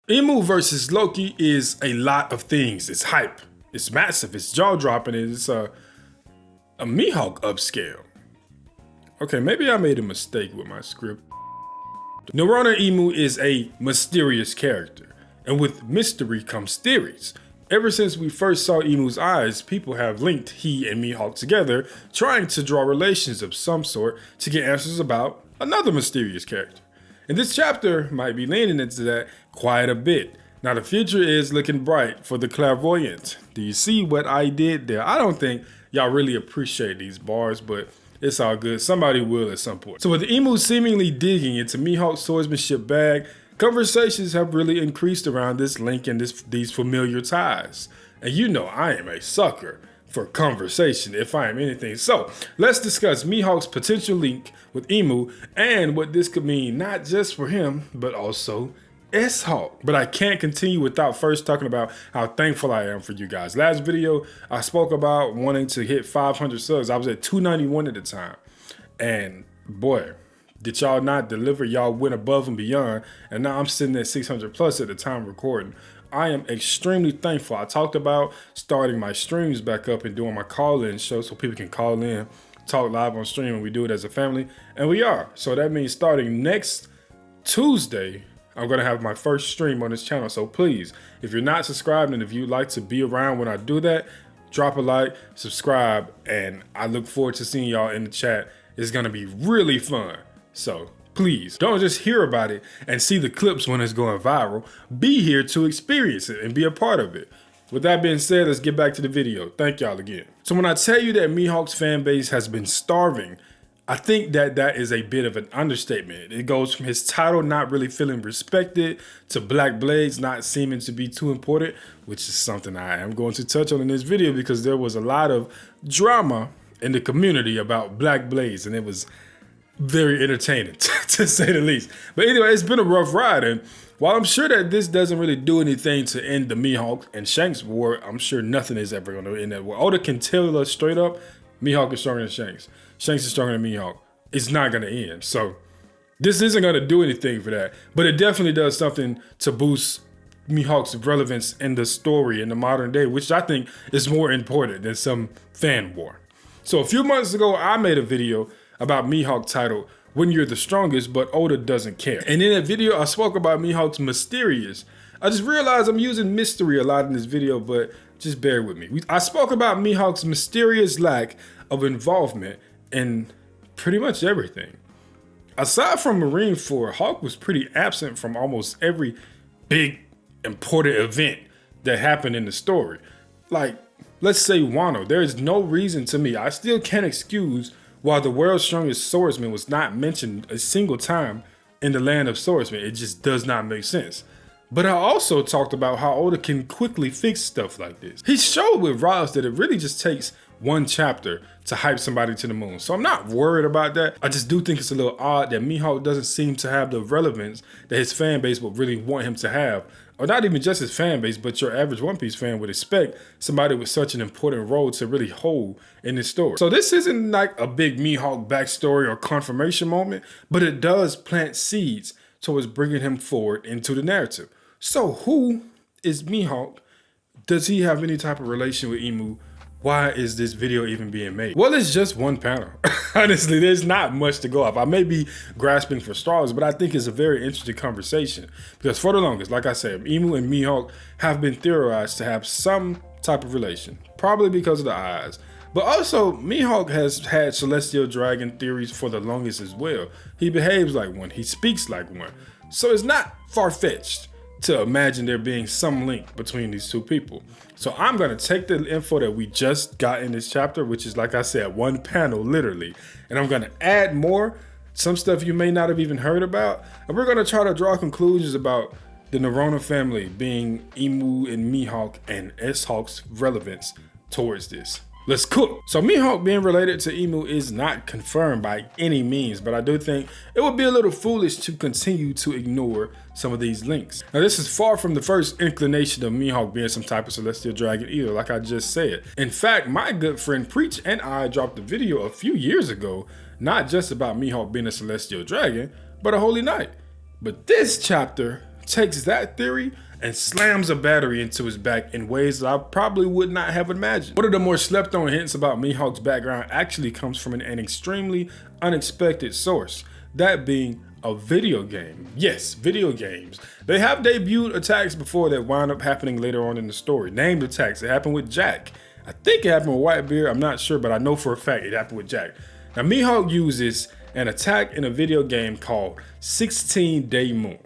Imu versus Loki is a lot of things. It's hype, it's massive, it's jaw-dropping, it's a Mihawk upscale. Okay, maybe I made a mistake with my script. Neuronal Imu is a mysterious character, and with mystery comes theories. Ever since we first saw Imu's eyes, people have linked he and Mihawk together, trying to draw relations of some sort to get answers about another mysterious character. And this chapter might be leaning into that quite a bit. Now the future is looking bright for the clairvoyant. Do you see what I did there? I don't think y'all really appreciate these bars, but it's all good. Somebody will at some point. So with Imu seemingly digging into Mihawk's swordsmanship bag, conversations have really increased around this link and these familiar ties. And you know I am a sucker for conversation if I am anything. So let's discuss Mihawk's potential link with Imu and what this could mean not just for him, but also S-Hawk. But I can't continue without first talking about how thankful I am for you guys. Last video, I spoke about wanting to hit 500 subs. I was at 291 at the time. And boy, did y'all not deliver? Y'all went above and beyond. And now I'm sitting at 600 plus at the time recording. I am extremely thankful. I talked about starting my streams back up and doing my call-in show so people can call in, talk live on stream, and we do it as a family. And we are. So that means starting next Tuesday, I'm going to have my first stream on this channel. So please, if you're not subscribed and if you'd like to be around when I do that, drop a like, subscribe, and I look forward to seeing y'all in the chat. It's going to be really fun. So please don't just hear about it and see the clips when it's going viral. Be here to experience it and be a part of it. With that being said, let's get back to the video. Thank y'all again. So when I tell you that Mihawk's fan base has been starving, I think that is a bit of an understatement. It goes from his title not really feeling respected to Black Blades not seeming to be too important, which is something I am going to touch on in this video because there was a lot of drama in the community about Black Blades and it was very entertaining to say the least. But anyway, it's been a rough ride, and while I'm sure that this doesn't really do anything to end the Mihawk and Shanks war, I'm sure nothing is ever going to end that war. Oda can tell us straight up, Mihawk is stronger than Shanks. Shanks is stronger than Mihawk. It's not going to end. So this isn't going to do anything for that, but it definitely does something to boost Mihawk's relevance in the story in the modern day, which I think is more important than some fan war. So a few months ago, I made a video about Mihawk titled When You're the Strongest, but Oda Doesn't Care. And in that video, I spoke about Mihawk's mysterious. I just realized I'm using mystery a lot in this video, but just bear with me. I spoke about Mihawk's mysterious lack of involvement in pretty much everything. Aside from Marineford, Hawk was pretty absent from almost every big important event that happened in the story. Like, let's say Wano. There is no reason to me, I still can't excuse why the world's strongest swordsman was not mentioned a single time in the land of swordsmen. It just does not make sense. But I also talked about how Oda can quickly fix stuff like this. He showed with Ross that it really just takes one chapter to hype somebody to the moon. So I'm not worried about that. I just do think it's a little odd that Mihawk doesn't seem to have the relevance that his fan base would really want him to have. Or not even just his fan base, but your average One Piece fan would expect somebody with such an important role to really hold in this story. So this isn't like a big Mihawk backstory or confirmation moment, but it does plant seeds towards bringing him forward into the narrative. So who is Mihawk? Does he have any type of relation with Imu? Why is this video even being made? Well, it's just one panel. Honestly, there's not much to go off. I may be grasping for straws, but I think it's a very interesting conversation because for the longest, like I said, Imu and Mihawk have been theorized to have some type of relation, probably because of the eyes. But also, Mihawk has had celestial dragon theories for the longest as well. He behaves like one, he speaks like one. So it's not far-fetched to imagine there being some link between these two people. So I'm gonna take the info that we just got in this chapter, which is, like I said, one panel literally, and I'm gonna add more, some stuff you may not have even heard about, and we're gonna try to draw conclusions about the Nerona family being Imu and Mihawk and S-Hawk's relevance towards this. Let's cook. So Mihawk being related to Imu is not confirmed by any means, but I do think it would be a little foolish to continue to ignore some of these links. Now this is far from the first inclination of Mihawk being some type of celestial dragon either, like I just said. In fact, my good friend Preach and I dropped a video a few years ago, not just about Mihawk being a celestial dragon, but a holy knight. But this chapter takes that theory and slams a battery into his back in ways that I probably would not have imagined. One of the more slept on hints about Mihawk's background actually comes from an extremely unexpected source, that being a video game. Yes, video games. They have debuted attacks before that wound up happening later on in the story. Named attacks. It happened with Jack. I think it happened with Whitebeard. I'm not sure, but I know for a fact it happened with Jack. Now, Mihawk uses an attack in a video game called 16-Day Moon.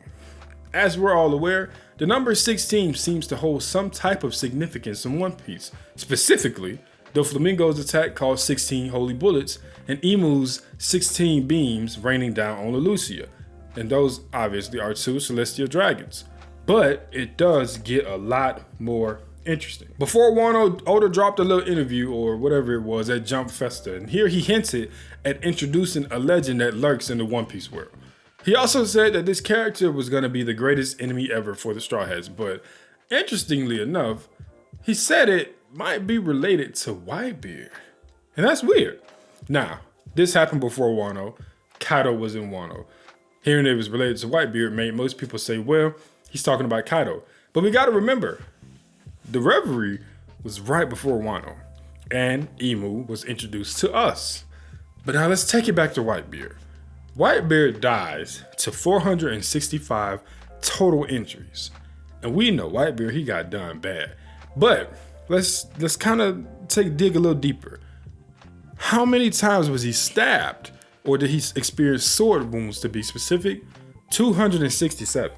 As we're all aware, the number 16 seems to hold some type of significance in One Piece. Specifically, Doflamingo's attack called 16 Holy Bullets and Imu's 16 beams raining down on Leloucia. And those obviously are 2 celestial dragons. But it does get a lot more interesting. Before Wano, Oda dropped a little interview or whatever it was at Jump Festa, and here he hinted at introducing a legend that lurks in the One Piece world. He also said that this character was going to be the greatest enemy ever for the Straw Hats, but interestingly enough, he said it might be related to Whitebeard. And that's weird. Now, this happened before Wano. Kaido was in Wano. Hearing it was related to Whitebeard made most people say, well, he's talking about Kaido. But we got to remember, the Reverie was right before Wano, and Imu was introduced to us. But now let's take it back to Whitebeard. Whitebeard dies to 465 total entries. And we know Whitebeard, he got done bad. But let's kind of dig a little deeper. How many times was he stabbed? Or did he experience sword wounds, to be specific? 267.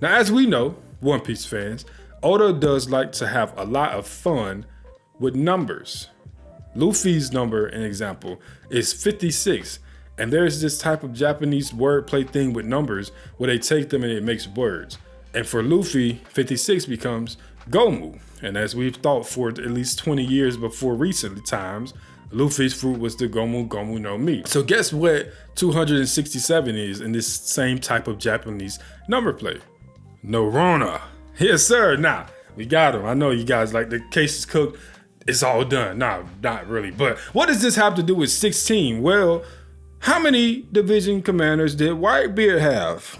Now, as we know, One Piece fans, Oda does like to have a lot of fun with numbers. Luffy's number, an example, is 56. And there's this type of Japanese wordplay thing with numbers where they take them and it makes words. And for Luffy, 56 becomes Gomu. And as we've thought for at least 20 years before recent times, Luffy's fruit was the Gomu Gomu no Mi. So guess what 267 is in this same type of Japanese number play? Norona. Yes, sir. Nah, we got him. I know you guys like the case is cooked. It's all done. Nah, not really. But what does this have to do with 16? Well, how many division commanders did Whitebeard have?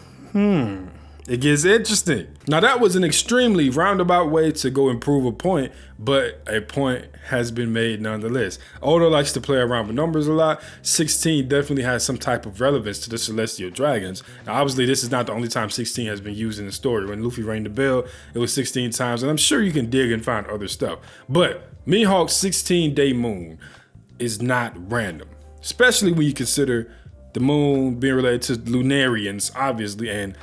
It gets interesting. Now, that was an extremely roundabout way to go and prove a point, but a point has been made nonetheless. Oda likes to play around with numbers a lot. 16 definitely has some type of relevance to the Celestial Dragons. Now, obviously, this is not the only time 16 has been used in the story. When Luffy rang the bell, it was 16 times, and I'm sure you can dig and find other stuff. But Mihawk's 16-Day Moon is not random, especially when you consider the moon being related to Lunarians, obviously, and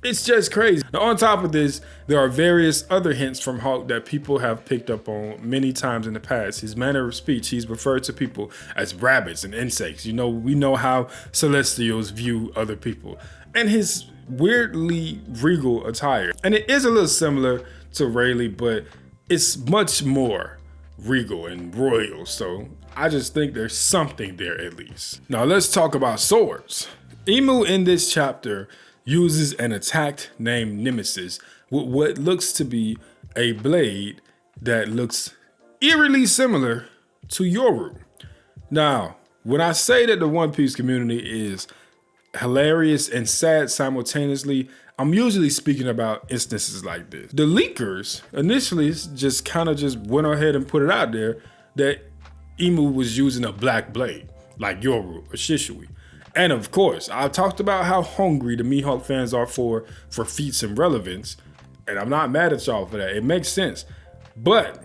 it's just crazy. Now, on top of this, there are various other hints from Hawk that people have picked up on many times in the past. His manner of speech, he's referred to people as rabbits and insects. You know, we know how Celestials view other people. And his weirdly regal attire. And it is a little similar to Rayleigh, but it's much more regal and royal. So I just think there's something there at least. Now let's talk about swords. Imu in this chapter uses an attack named Nemesis with what looks to be a blade that looks eerily similar to Yoru. Now, when I say that the One Piece community is hilarious and sad simultaneously, I'm usually speaking about instances like this. The leakers initially just kind of went ahead and put it out there that Imu was using a black blade like Yoru or Shishui. And of course, I talked about how hungry the Mihawk fans are for feats and relevance. And I'm not mad at y'all for that. It makes sense. But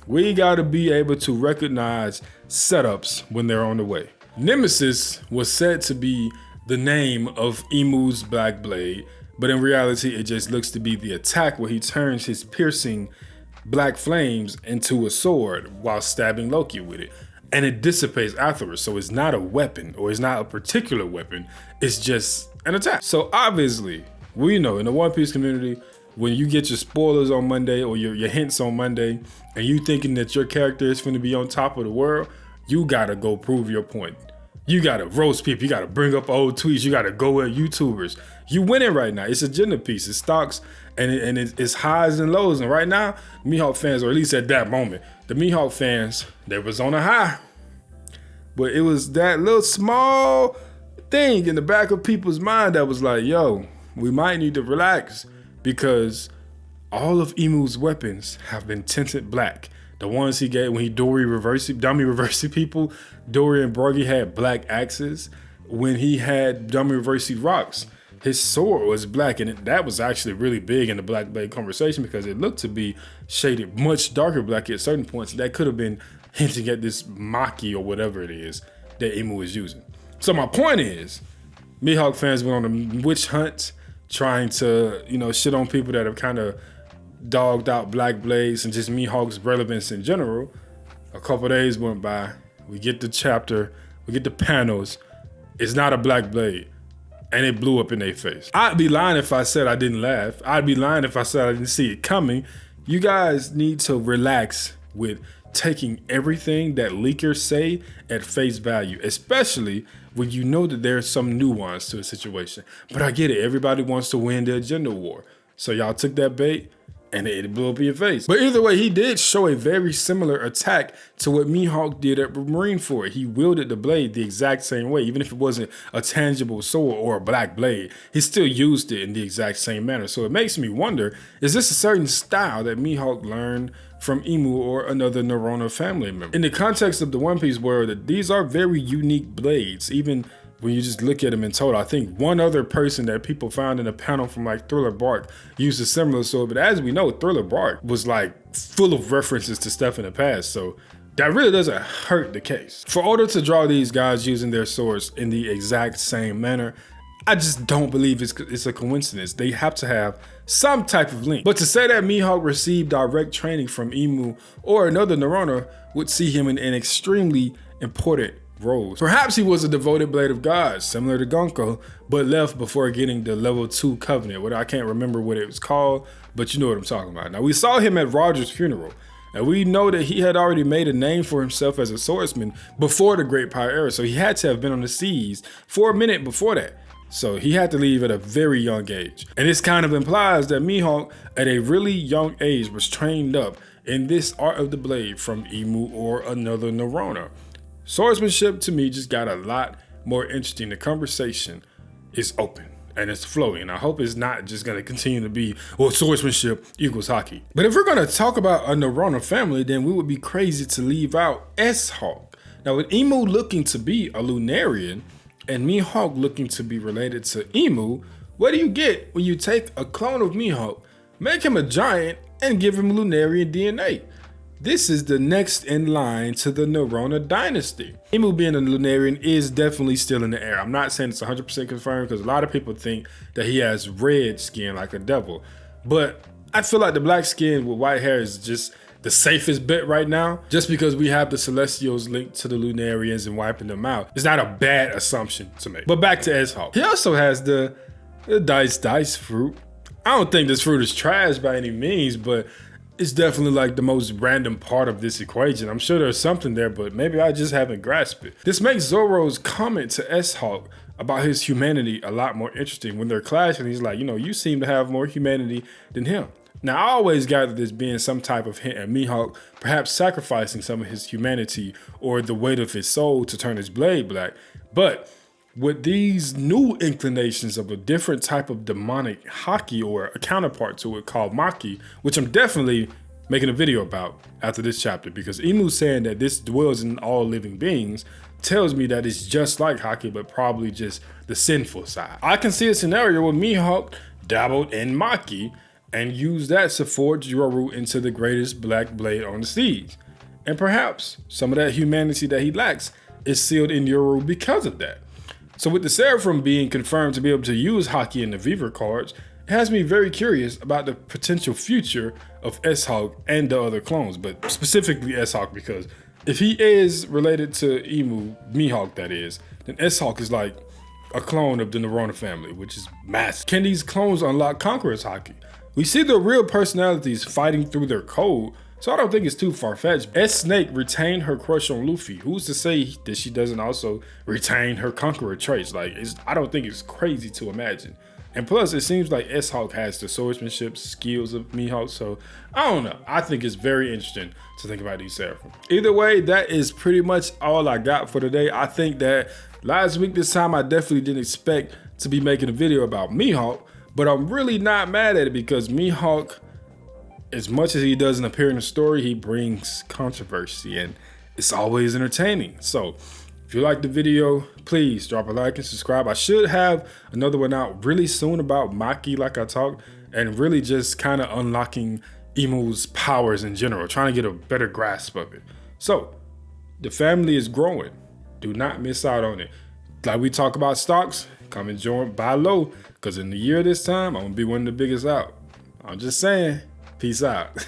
we gotta be able to recognize setups when they're on the way. Nemesis was said to be the name of Imu's black blade, but in reality, it just looks to be the attack where he turns his piercing black flames into a sword while stabbing Loki with it. And it dissipates afterwards, so it's not a weapon, or it's not a particular weapon, it's just an attack. So obviously, we know in the One Piece community, when you get your spoilers on Monday or your hints on Monday, and you thinking that your character is going to be on top of the world, you gotta go prove your point. You gotta roast people, you gotta bring up old tweets, you gotta go at YouTubers. You winning right now. It's agenda piece, it's stocks, and it's highs and lows. And right now, Mihawk fans, or at least at that moment, the Mihawk fans, they was on a high. But it was that little small thing in the back of people's mind that was like, yo, we might need to relax because all of Imu's weapons have been tinted black. The ones he gave when he dummy reversing people, Dory and Borgie had black axes. When he had dummy reversing rocks, his sword was black, and that was actually really big in the Black Blade conversation because it looked to be shaded much darker black at certain points. That could have been hinting at this Maki or whatever it is that Imu is using. So my point is, Mihawk fans went on a witch hunt trying to, shit on people that have kind of dogged out Black Blades and just Mihawk's relevance in general. A couple days went by. We get the chapter, we get the panels. It's not a Black Blade. And it blew up in their face. I'd be lying if I said I didn't laugh. I'd be lying if I said I didn't see it coming. You guys need to relax with taking everything that leakers say at face value, especially when you know that there's some nuance to a situation. But I get it. Everybody wants to win the agenda war. So y'all took that bait and it blew up in your face. But either way, he did show a very similar attack to what Mihawk did at Marineford. He wielded the blade the exact same way, even if it wasn't a tangible sword or a black blade, he still used it in the exact same manner. So it makes me wonder, is this a certain style that Mihawk learned from Imu or another Neurona family member? In the context of the One Piece world, these are very unique blades, even when you just look at them in total. I think one other person that people found in a panel from like Thriller Bark used a similar sword, but as we know, Thriller Bark was like full of references to stuff in the past, so that really doesn't hurt the case. For Oda to draw these guys using their swords in the exact same manner, I just don't believe it's a coincidence. They have to have some type of link. But to say that Mihawk received direct training from Imu or another Neurona would see him in an extremely important roles. Perhaps he was a devoted blade of gods, similar to Gonko, but left before getting the level 2 covenant. I can't remember what it was called, but you know what I'm talking about. Now, we saw him at Roger's funeral, and we know that he had already made a name for himself as a swordsman before the Great Pirate Era, so he had to have been on the seas for a minute before that. So he had to leave at a very young age. And this kind of implies that Mihawk, at a really young age, was trained up in this art of the blade from Imu or another Neurona. Swordsmanship to me just got a lot more interesting. The conversation is open and it's flowing. I hope it's not just going to continue to be, well, swordsmanship equals hockey. But if we're going to talk about a Neurona family, then we would be crazy to leave out S-Hawk. Now, with Imu looking to be a Lunarian and Mihawk looking to be related to Imu, what do you get when you take a clone of Mihawk, make him a giant, and give him Lunarian DNA? This is the next in line to the Neurona dynasty. Imu being a Lunarian is definitely still in the air. I'm not saying it's 100% confirmed because a lot of people think that he has red skin like a devil. But I feel like the black skin with white hair is just the safest bet right now. Just because we have the Celestials linked to the Lunarians and wiping them out, it's not a bad assumption to make. But back to S-Hawk. He also has the dice fruit. I don't think this fruit is trash by any means, but it's definitely like the most random part of this equation. I'm sure there's something there, but maybe I just haven't grasped it. This makes Zoro's comment to S-Hawk about his humanity a lot more interesting. When they're clashing, he's like, you seem to have more humanity than him. Now, I always gathered this being some type of hint at Mihawk perhaps sacrificing some of his humanity or the weight of his soul to turn his blade black. But with these new inclinations of a different type of demonic haki or a counterpart to it called Maki, which I'm definitely making a video about after this chapter, because Imu saying that this dwells in all living beings tells me that it's just like haki, but probably just the sinful side. I can see a scenario where Mihawk dabbled in Maki and used that to forge Yoru into the greatest black blade on the seas. And perhaps some of that humanity that he lacks is sealed in Yoru because of that. So with the Seraphim being confirmed to be able to use Haki in the Viver cards, it has me very curious about the potential future of S-Hawk and the other clones, but specifically S-Hawk, because if he is related to Imu, Mihawk that is, then S-Hawk is like a clone of the Neurona family, which is massive. Can these clones unlock Conqueror's Haki? We see the real personalities fighting through their code, so I don't think it's too far-fetched. S-Snake retained her crush on Luffy. Who's to say that she doesn't also retain her Conqueror traits? I don't think it's crazy to imagine. And plus, it seems like S-Hawk has the swordsmanship skills of Mihawk, so I don't know. I think it's very interesting to think about these Seraphim. Either way, that is pretty much all I got for today. I think that last week, this time, I definitely didn't expect to be making a video about Mihawk, But I'm really not mad at it because Mihawk, as much as he doesn't appear in the story, he brings controversy and it's always entertaining. So if you like the video, please drop a like and subscribe. I should have another one out really soon about Maki, like I talked, and really just kind of unlocking Imu's powers in general, trying to get a better grasp of it. So the family is growing. Do not miss out on it. Like we talk about stocks, come and join, buy low, because in the year this time, I'm gonna be one of the biggest out. I'm just saying, peace out.